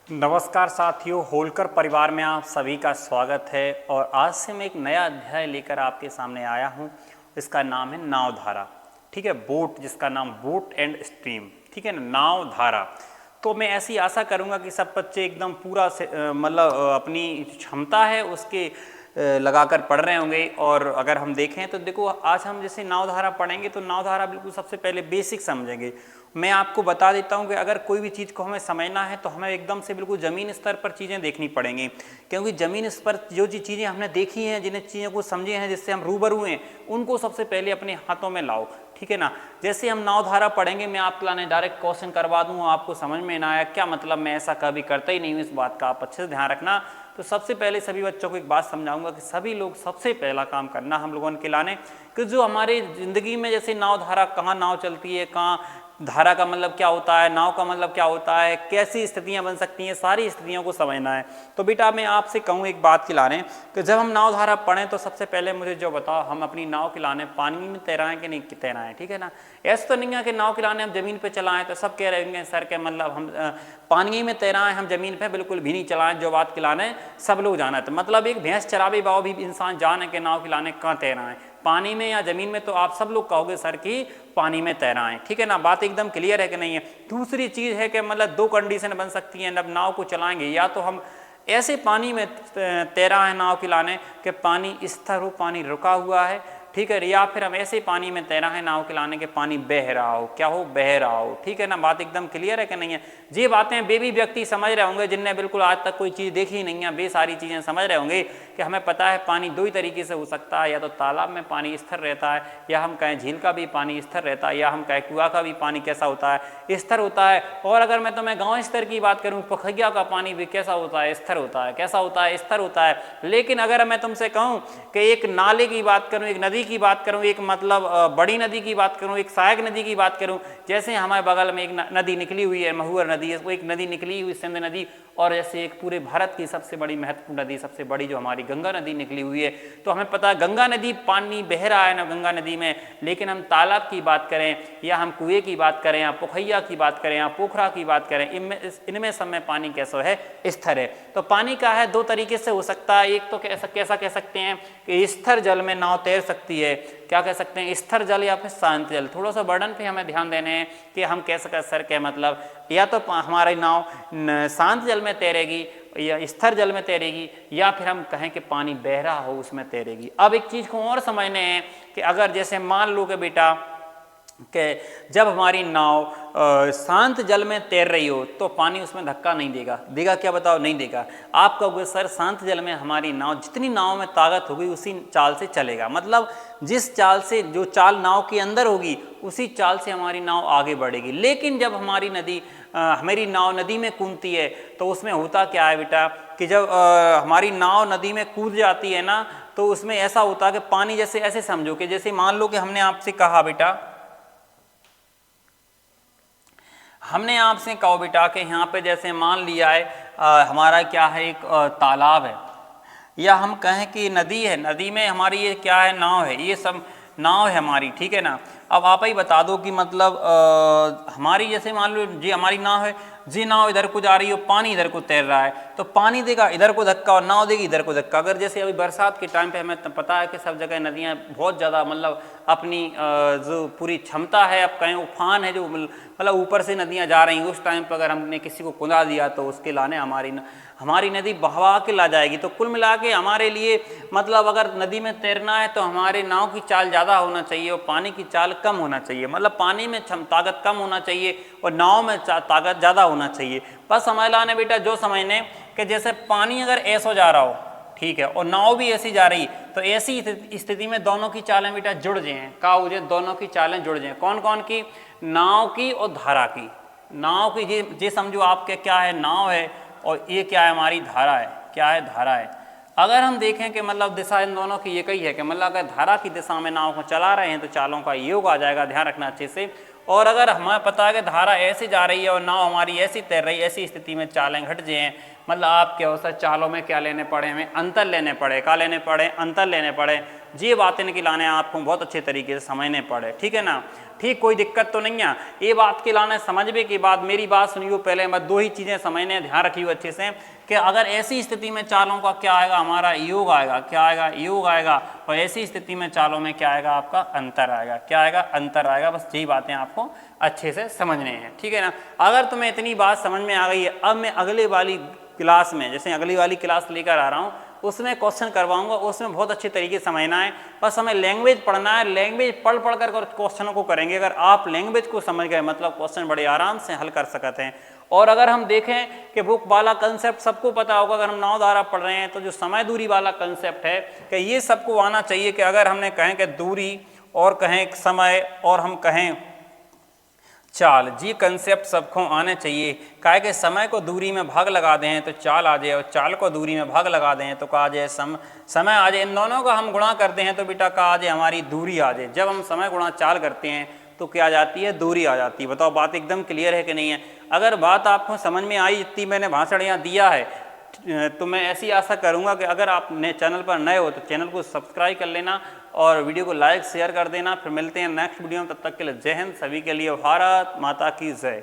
नमस्कार साथियों, होलकर परिवार में आप सभी का स्वागत है। और आज से मैं एक नया अध्याय लेकर आपके सामने आया हूं। इसका नाम है नावधारा। ठीक है, बोट, जिसका नाम बोट एंड स्ट्रीम। ठीक है ना, नावधारा। तो मैं ऐसी आशा करूंगा कि सब बच्चे एकदम पूरा मतलब अपनी क्षमता है उसके लगाकर पढ़ रहे होंगे। और अगर हम देखें तो देखो, आज हम जैसे नावधारा पढ़ेंगे तो नावधारा बिल्कुल सबसे पहले बेसिक समझेंगे। मैं आपको बता देता हूं कि अगर कोई भी चीज़ को हमें समझना है तो हमें एकदम से बिल्कुल ज़मीन स्तर पर चीज़ें देखनी पड़ेंगी, क्योंकि ज़मीन स्तर पर जो चीज़ें हमने देखी हैं, जिन चीज़ों को समझे हैं, जिससे हम रूबरू हैं, उनको सबसे पहले अपने हाथों में लाओ। ठीक है ना। जैसे हम नावधारा पढ़ेंगे, मैं आपके लाने डायरेक्ट क्वेश्चन करवा दूँ, आपको समझ में ना आया क्या मतलब, मैं ऐसा कभी करता ही नहीं हूँ, इस बात का आप अच्छे से ध्यान रखना। तो सबसे पहले सभी बच्चों को एक बात समझाऊंगा कि सभी लोग सबसे पहला काम करना हम लोगों के लाने कि जो हमारे ज़िंदगी में जैसे नावधारा, कहाँ नाव चलती है, कहाँ धारा का मतलब क्या होता है, नाव का मतलब क्या होता है, कैसी स्थितियां बन सकती हैं, सारी स्थितियों को समझना है। तो बेटा मैं आपसे कहूँ एक बात खिलाने कि जब हम नाव धारा पढ़ें तो सबसे पहले मुझे जो बताओ, हम अपनी नाव खिलाने पानी में तैराएं कि नहीं तैराएं। ठीक है ना। ऐसा तो नहीं है कि नाव खिलाने हम ज़मीन पे चलाएं तो सब कह रहे होंगे सर के मतलब हम पानी में तैराएं, हम ज़मीन पे बिल्कुल भी नहीं चलाएं, जो बात खिलाने सब लोग जाना है। तो मतलब एक भैंस चरावे बाव भी इंसान जाने के नाव खिलाने कहाँ तैराएं, पानी में या ज़मीन में, तो आप सब लोग कहोगे सर कि पानी में तैराएं। ठीक है ना, बात एकदम क्लियर है कि नहीं है। दूसरी चीज़ है कि मतलब दो कंडीशन बन सकती हैं जब नाव को चलाएंगे, या तो हम ऐसे पानी में तैरा है नाव खिलाने कि पानी स्थिर हो, पानी रुका हुआ है। ठीक है, या फिर हम ऐसे पानी में तैरा है नाव खिलाने के पानी बह रहा हो, क्या हो, बह रहा हो। ठीक है ना, बात एकदम क्लियर है कि नहीं है। ये बातें वे भी व्यक्ति समझ रहे होंगे जिनने बिल्कुल आज तक कोई चीज़ देखी नहीं है, वे सारी चीज़ें समझ रहे होंगे कि हमें पता है पानी दो ही तरीके से हो सकता है, या तो तालाब में पानी स्थिर रहता है, या हम कहें झील का भी पानी स्थिर रहता है, या हम कहें कुआं का भी पानी कैसा होता है, स्थिर होता है। और अगर मैं तुम्हें गाँव स्तर की बात करूँ, पोखरिया का पानी भी कैसा होता है, स्थिर होता है। कैसा होता है, स्थिर होता है। लेकिन अगर मैं तुमसे कहूँ कि एक नाले की बात करूँ, एक नदी की बात करूँ, एक मतलब बड़ी नदी की बात करूँ, एक सहायक नदी की बात करूँ, जैसे हमारे बगल में एक नदी निकली हुई है, महुअर नदी है, वो एक नदी निकली हुई सिंध नदी, और जैसे एक पूरे भारत की सबसे बड़ी महत्वपूर्ण नदी, सबसे बड़ी जो हमारी गंगा नदी निकली हुई है। तो हमें पता है गंगा नदी पानी बह रहा है ना गंगा नदी में, लेकिन हम तालाब की बात करें, या हम कुएं की बात करें, या पोखरिया की बात करें, या पोखरा की बात करें, इनमें सब में पानी कैसा है, स्थिर है। तो पानी का है दो तरीके से हो सकता है। एक तो कैसा कह सकते हैं कि स्थिर जल में नाव तैर सकती है, क्या कह सकते हैं, स्थिर जल या फिर शांत जल। थोड़ा सा वर्णन पे हमें ध्यान देने हैं कि हम कैसे कर सर के मतलब, या तो हमारी नाव शांत जल में तैरेगी, या स्थिर जल में तैरेगी, या फिर हम कहें कि पानी बह रहा हो उसमें तैरेगी। अब एक चीज़ को और समझने हैं कि अगर जैसे मान लो कि बेटा कि जब हमारी नाव शांत जल में तैर रही हो तो पानी उसमें धक्का नहीं देगा। देगा क्या बताओ, नहीं देगा। आप कहोगे सर शांत जल में हमारी नाव, जितनी नाव में ताकत होगी उसी चाल से चलेगा, मतलब जिस चाल से, जो चाल नाव के अंदर होगी उसी चाल से हमारी नाव आगे बढ़ेगी। लेकिन जब हमारी नाव नदी में कूदती है तो उसमें होता क्या है बेटा कि जब हमारी नाव नदी में कूद जाती है ना, तो उसमें ऐसा होता है कि पानी, जैसे ऐसे समझो कि जैसे मान लो कि हमने आपसे कहा बेटा कि यहाँ पे जैसे मान लिया है हमारा क्या है, एक तालाब है, या हम कहें कि नदी है, नदी में हमारी ये क्या है, नाव है, ये सब नाव है हमारी। ठीक है ना। अब आप ही बता दो कि मतलब हमारी जैसे मान लो जी हमारी नाव है, जी नाव इधर को जा रही हो, पानी इधर को तैर रहा है, तो पानी देगा इधर को धक्का और नाव देगी इधर को धक्का। अगर जैसे अभी बरसात के टाइम पे हमें पता है कि सब जगह नदियाँ बहुत ज़्यादा मतलब अपनी जो पूरी क्षमता है, अब कहें उफान है, जो मतलब ऊपर से नदियाँ जा रही हैं, उस टाइम पर अगर हमने किसी को कुदा दिया तो उसके लाने हमारी नदी बहवा के ला जाएगी। तो कुल मिला के हमारे लिए मतलब अगर नदी में तैरना है तो हमारे नाव की चाल ज़्यादा होना चाहिए और पानी की चाल कम होना चाहिए, मतलब पानी में ताकत कम होना चाहिए और नाव में ताकत ज़्यादा होना चाहिए। बस समझ लाने बेटा, जो समझने कि जैसे पानी अगर ऐसा जा रहा हो, ठीक है, और नाव भी ऐसी जा रही, तो ऐसी स्थिति में दोनों की चालें बेटा जुड़ जाएं। का हो जाए, दोनों की चालें जुड़ जाएं। कौन कौन की, नाव की और धारा की। नाव की ये समझो आपके क्या है, नाव है, और ये क्या है, हमारी धारा है। क्या है, धारा है। अगर हम देखें कि मतलब दिशा इन दोनों की एक ही है कि मतलब अगर धारा की दिशा में नाव को चला रहे हैं तो चालों का योग आ जाएगा, ध्यान रखना अच्छे से। और अगर हमें पता है कि धारा ऐसे जा रही है और नाव हमारी ऐसी तैर रही है, ऐसी स्थिति में चालें घट जाएं, मतलब आपके अवसर चालों में क्या लेने पड़े, हमें अंतर लेने पड़े। क्या लेने पड़े, अंतर लेने पड़े। ये बातें निकल आने आपको बहुत अच्छे तरीके से समझने पड़े, ठीक है ना। ठीक, कोई दिक्कत तो नहीं है। ये बात के लाने समझने के बाद मेरी बात सुनियो, पहले मैं दो ही चीज़ें समझने ध्यान रखियो अच्छे से कि अगर ऐसी स्थिति में चालों का क्या आएगा, हमारा योग आएगा, क्या आएगा, योग आएगा, और ऐसी स्थिति में चालों में क्या आएगा, आपका अंतर आएगा, क्या आएगा, अंतर आएगा। बस यही बातें आपको अच्छे से समझने हैं, ठीक है ना। अगर तुम्हें इतनी बात समझ में आ गई है, अब मैं अगले वाली क्लास में, जैसे अगली वाली क्लास लेकर आ रहा हूँ, उसमें क्वेश्चन करवाऊंगा, उसमें बहुत अच्छे तरीके से समझना है। बस हमें लैंग्वेज पढ़ना है, लैंग्वेज पढ़ पढ़ कर क्वेश्चनों को करेंगे। अगर आप लैंग्वेज को समझ गए मतलब क्वेश्चन बड़े आराम से हल कर सकते हैं। और अगर हम देखें कि बुक वाला कंसेप्ट सबको पता होगा, अगर हम नाव धारा पढ़ रहे हैं तो जो समय दूरी वाला कंसेप्ट है कि ये सबको आना चाहिए कि अगर हमने कहें कि दूरी और कहें समय और हम कहें चाल, जी कंसेप्ट सबको आने चाहिए। काहे कि समय को दूरी में भाग लगा दें तो चाल आ जाए, और चाल को दूरी में भाग लगा दें तो का आ जाए समय आ जाए। इन दोनों का हम गुणा करते हैं तो बेटा का आ जाए, हमारी दूरी आ जाए। जब हम समय गुणा चाल करते हैं तो क्या आ जाती है, दूरी आ जाती है। बताओ बात एकदम क्लियर है कि नहीं है। अगर बात आपको समझ में आई, जितनी मैंने भाषण यहाँ दिया है, तो मैं ऐसी आशा करूंगा कि अगर आप नए चैनल पर नए हो तो चैनल को सब्सक्राइब कर लेना और वीडियो को लाइक शेयर कर देना। फिर मिलते हैं नेक्स्ट वीडियो में, तब तक के लिए जय हिंद। सभी के लिए भारत माता की जय।